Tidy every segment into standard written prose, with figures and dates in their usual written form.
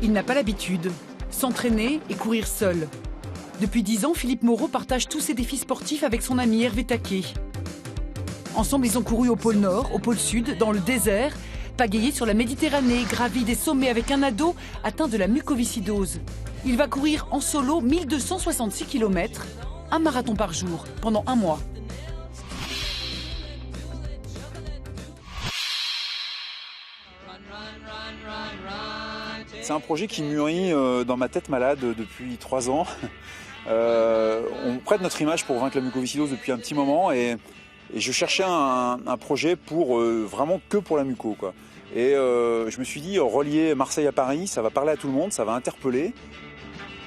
Il n'a pas l'habitude. S'entraîner et courir seul. Depuis 10 ans, Philippe Moreau partage tous ses défis sportifs avec son ami Hervé Taquet. Ensemble, ils ont couru au pôle Nord, au pôle Sud, dans le désert, pagayé sur la Méditerranée, gravi des sommets avec un ado atteint de la mucoviscidose. Il va courir en solo 1266 km, un marathon par jour, pendant un mois. C'est un projet qui mûrit dans ma tête malade depuis 3 ans. On prête notre image pour vaincre la mucoviscidose depuis un petit moment et je cherchais un projet pour vraiment que pour la muco, quoi. Et je me suis dit, relier Marseille à Paris, ça va parler à tout le monde, ça va interpeller.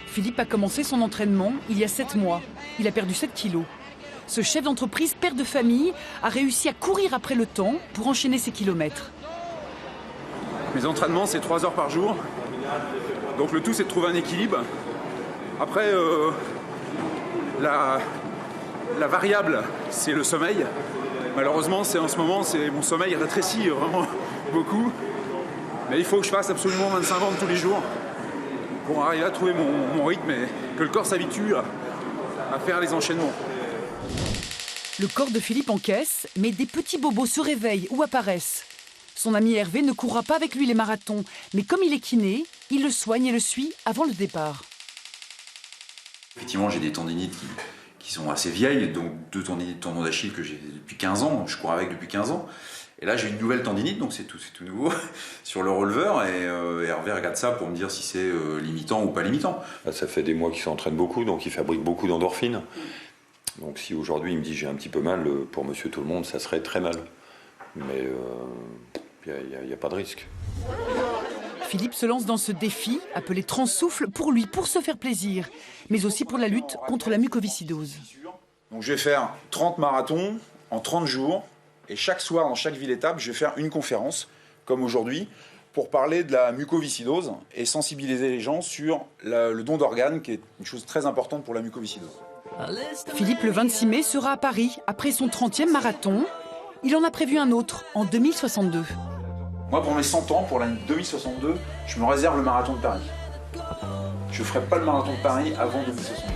Philippe a commencé son entraînement il y a 7 mois. Il a perdu 7 kilos. Ce chef d'entreprise, père de famille, a réussi à courir après le temps pour enchaîner ses kilomètres. Mes entraînements, c'est 3 heures par jour. Donc le tout, c'est de trouver un équilibre. Après, la variable, c'est le sommeil. Malheureusement, en ce moment, mon sommeil rétrécit vraiment beaucoup. Mais il faut que je fasse absolument 25 bandes tous les jours pour arriver à trouver mon rythme et que le corps s'habitue à faire les enchaînements. Le corps de Philippe encaisse, mais des petits bobos se réveillent ou apparaissent. Son ami Hervé ne courra pas avec lui les marathons, mais comme il est kiné, il le soigne et le suit avant le départ. Effectivement, j'ai des tendinites qui sont assez vieilles, donc 2 tendinites tendons d'Achille que j'ai depuis 15 ans, je cours avec depuis 15 ans. Et là, j'ai une nouvelle tendinite, donc c'est tout nouveau, sur le releveur, et Hervé regarde ça pour me dire si c'est limitant ou pas limitant. Ça fait des mois qu'il s'entraîne beaucoup, donc il fabrique beaucoup d'endorphines. Donc si aujourd'hui il me dit j'ai un petit peu mal, pour monsieur tout le monde, ça serait très mal. Mais il n'y a pas de risque. Philippe se lance dans ce défi, appelé Transsouffle, pour lui, pour se faire plaisir, mais aussi pour la lutte contre la mucoviscidose. Donc je vais faire 30 marathons en 30 jours, et chaque soir, dans chaque ville-étape, je vais faire une conférence, comme aujourd'hui, pour parler de la mucoviscidose et sensibiliser les gens sur le don d'organes, qui est une chose très importante pour la mucoviscidose. Philippe, le 26 mai, sera à Paris, après son 30e marathon. Il en a prévu un autre, en 2062. Moi, pour mes 100 ans, pour l'année 2062, je me réserve le marathon de Paris. Je ne ferai pas le marathon de Paris avant 2062.